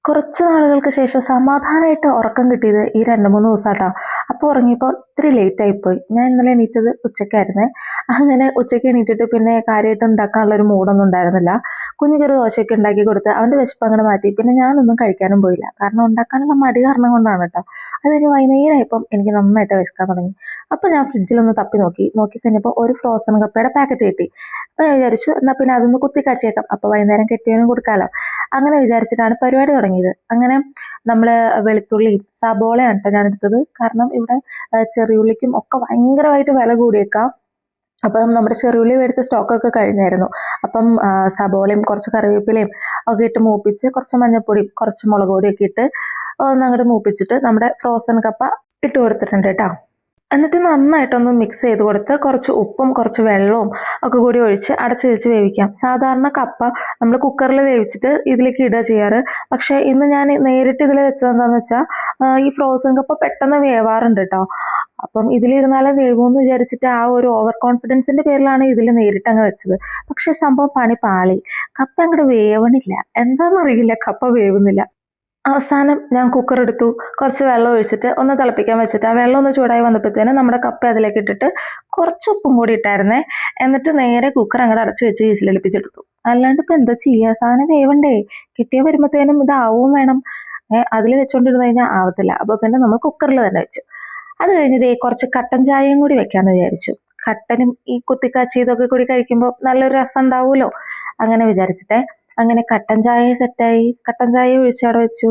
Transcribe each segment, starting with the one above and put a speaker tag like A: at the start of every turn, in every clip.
A: കുറച്ച് നാളുകൾക്ക് ശേഷം സമാധാനമായിട്ട് ഉറക്കം കിട്ടിയത് ഈ 2-3 ദിവസമാട്ടോ. അപ്പോൾ ഉറങ്ങിയപ്പോൾ ഇത്തിരി ലേറ്റ് ആയിപ്പോയി. ഞാൻ ഇന്നലെ എണീറ്റത് ഉച്ചയ്ക്കായിരുന്നേ. അങ്ങനെ ഉച്ചയ്ക്ക് എണീറ്റിട്ട് പിന്നെ കാര്യമായിട്ട് ഉണ്ടാക്കാനുള്ള ഒരു മൂഡൊന്നും ഉണ്ടായിരുന്നില്ല. കുഞ്ഞിക്കൊരു ദോശയൊക്കെ ഉണ്ടാക്കി കൊടുത്ത് അവൻ്റെ വിശപ്പ് അങ്ങോട്ട് മാറ്റി. പിന്നെ ഞാനൊന്നും കഴിക്കാനും പോയില്ല. കാരണം ഉണ്ടാക്കാനുള്ള മടി കാരണം കൊണ്ടാണ് കേട്ടോ. അത് കഴിഞ്ഞ് വൈകുന്നേരമായപ്പം എനിക്ക് നന്നായിട്ട് വിശക്കാൻ തുടങ്ങി. അപ്പോൾ ഞാൻ ഫ്രിഡ്ജിലൊന്ന് തപ്പി നോക്കിക്കഴിഞ്ഞപ്പോൾ ഒരു ഫ്രോസൺ കപ്പയുടെ പാക്കറ്റ് കിട്ടി. അപ്പോൾ ഞാൻ വിചാരിച്ചു എന്നാൽ പിന്നെ അതൊന്ന് കുത്തി കാച്ചിയേക്കാം. അപ്പോൾ വൈകുന്നേരം കെട്ടിയവനും കൊടുക്കാമല്ലോ. അങ്ങനെ വിചാരിച്ചിട്ടാണ് പരിപാടി തുടങ്ങിയത്. അങ്ങനെ നമ്മൾ വെളുത്തുള്ളിയും സബോളയാണ് കേട്ടോ ഞാൻ എടുത്തത്. കാരണം ഇവിടെ ചെറിയുള്ളിക്കും ഒക്കെ ഭയങ്കരമായിട്ട് വില കൂടിയേക്കാം. അപ്പം നമ്മുടെ ചെറിയുള്ളി മേടിച്ച സ്റ്റോക്കൊക്കെ കഴിഞ്ഞായിരുന്നു. അപ്പം സബോളയും കുറച്ച് കറിവേപ്പിലയും ഒക്കെ ഇട്ട് മൂപ്പിച്ച് കുറച്ച് മഞ്ഞൾപ്പൊടിയും കുറച്ച് മുളക് പൊടിയൊക്കെ ഇട്ട് ഒന്നങ്ങോട്ട് മൂപ്പിച്ചിട്ട് നമ്മുടെ ഫ്രോസൺ കപ്പ ഇട്ട് കൊടുത്തിട്ടുണ്ട് കേട്ടോ. എന്നിട്ട് നന്നായിട്ടൊന്ന് മിക്സ് ചെയ്ത് കൊടുത്ത് കുറച്ച് ഉപ്പും കുറച്ച് വെള്ളവും ഒക്കെ കൂടി ഒഴിച്ച് അടച്ച് വെച്ച് വേവിക്കാം. സാധാരണ കപ്പ നമ്മൾ കുക്കറിൽ വേവിച്ചിട്ട് ഇതിലേക്ക് ഇടുക ചെയ്യാറ്. പക്ഷേ ഇന്ന് ഞാൻ നേരിട്ട് ഇതിൽ വെച്ചത് എന്താണെന്ന് വെച്ചാൽ ഈ ഫ്രോസൺ കപ്പ പെട്ടെന്ന് വേവാറുണ്ട് കേട്ടോ. അപ്പം ഇതിലിരുന്നാലേ വേവുമെന്ന് വിചാരിച്ചിട്ട് ആ ഒരു ഓവർ കോൺഫിഡൻസിന്റെ പേരിലാണ് ഇതിൽ നേരിട്ട് അങ്ങ് വെച്ചത്. പക്ഷെ സംഭവം പണി പാളി. കപ്പ അങ്ങോട്ട് വേവണില്ല. എന്താണെന്നറിയില്ല, കപ്പ വേവുന്നില്ല. അവസാനം ഞാൻ കുക്കർ എടുത്തു. കുറച്ച് വെള്ളം ഒഴിച്ചിട്ട് ഒന്ന് തിളപ്പിക്കാൻ വെച്ചിട്ട് ആ വെള്ളം ഒന്ന് ചൂടായി വന്നപ്പോഴത്തേനും നമ്മുടെ കപ്പ അതിലേക്ക് ഇട്ടിട്ട് കുറച്ച് ഉപ്പും കൂടി ഇട്ടായിരുന്നേ. എന്നിട്ട് നേരെ കുക്കർ അങ്ങോട്ട് അടച്ചു വെച്ച് വിസിലടുപ്പിച്ചെടുത്തു. അല്ലാണ്ട് ഇപ്പം എന്താ ചെയ്യുക, സാധനം വേവണ്ടേ? കിട്ടിയ വരുമ്പോഴത്തേനും ഇതാവും വേണം. അതിൽ വെച്ചോണ്ടിരുന്ന് കഴിഞ്ഞാൽ ആവത്തില്ല. അപ്പോൾ പിന്നെ നമ്മൾ കുക്കറിൽ തന്നെ വെച്ചു. അത് കഴിഞ്ഞ് കുറച്ച് കട്ടൻ ചായയും കൂടി വെക്കാമെന്ന് വിചാരിച്ചു. കട്ടനും ഈ കുത്തിക്കാച്ചി ഇതൊക്കെ കൂടി കഴിക്കുമ്പോൾ നല്ലൊരു രസം ഉണ്ടാവുമല്ലോ, അങ്ങനെ വിചാരിച്ചിട്ടേ. അങ്ങനെ കട്ടൻ ചായ സെറ്റായി. കട്ടൻ ചായ ഒഴിച്ചവിടെ വെച്ചു.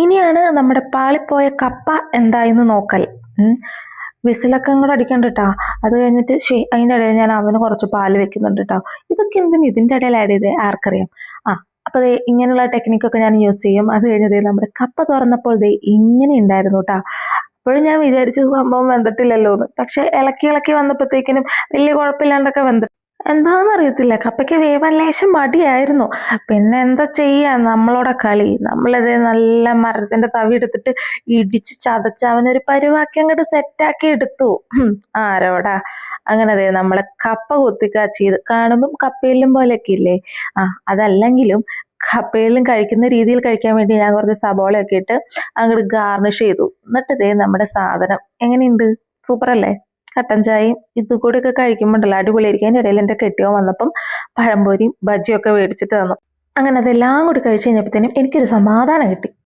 A: ഇനിയാണ് നമ്മുടെ പാളിപ്പോയ കപ്പ എന്തായെന്ന് നോക്കൽ. വിസിലൊക്കെ കൂടെ അടിക്കണ്ട കേട്ടോ. അത് കഴിഞ്ഞിട്ട് അതിൻ്റെ ഇടയിൽ ഞാൻ അവന് കുറച്ച് പാല് വെക്കുന്നുണ്ട് കേട്ടോ. ഇതൊക്കെ എന്തിനും ഇതിൻ്റെ ഇടയിൽ ആഡ് ചെയ്തേ ആർക്കറിയാം. അപ്പോൾ ഇങ്ങനെയുള്ള ടെക്നിക്കൊക്കെ ഞാൻ യൂസ് ചെയ്യും. അത് കഴിഞ്ഞത് നമ്മുടെ കപ്പ തുറന്നപ്പോൾ ഇങ്ങനെ ഉണ്ടായിരുന്നു കേട്ടോ. അപ്പോഴും ഞാൻ വിചാരിച്ചു സംഭവം വെന്തിട്ടില്ലല്ലോ എന്ന്. പക്ഷെ ഇളക്കി വന്നപ്പോഴത്തേക്കിനും വലിയ കുഴപ്പമില്ലാണ്ടൊക്കെ എന്താണെന്നറിയത്തില്ല, കപ്പയ്ക്ക് വേവാൻ ലേശം മടിയായിരുന്നു. പിന്നെ എന്താ ചെയ്യാ, നമ്മളോടെ കളി. നമ്മളിത് നല്ല മരത്തിന്റെ തവി എടുത്തിട്ട് ഇടിച്ച് ചതച്ച് അവനൊരു പരുവാക്കി അങ്ങോട്ട് സെറ്റാക്കി എടുത്തു. ആരോടാ. അങ്ങനെ നമ്മളെ കപ്പ കുത്തിക്കാച്ചിയത് കാണുമ്പം കപ്പയിലും പോലെയൊക്കെ ഇല്ലേ. അതല്ലെങ്കിലും കപ്പയിലും കഴിക്കുന്ന രീതിയിൽ കഴിക്കാൻ വേണ്ടി ഞാൻ കുറച്ച് സബോളയൊക്കെ ഇട്ട് അങ്ങോട്ട് ഗാർണിഷ് ചെയ്തു. എന്നിട്ട് നമ്മുടെ സാധനം എങ്ങനെയുണ്ട്, സൂപ്പർ അല്ലേ? കട്ടൻ ചായയും ഇത് കൂടിയൊക്കെ കഴിക്കുമ്പോണ്ടല്ലോ അടിപൊളിയായിരിക്കും. അതിൻ്റെ ഇടയിൽ എൻ്റെ കെട്ടിയവൻ വന്നപ്പം പഴംപൊരിയും ബജ്ജിയൊക്കെ മേടിച്ചിട്ട് തന്നു. അങ്ങനെ അതെല്ലാം കൂടി കഴിച്ച് കഴിഞ്ഞപ്പോഴത്തേനും എനിക്കൊരു സമാധാനം കിട്ടി.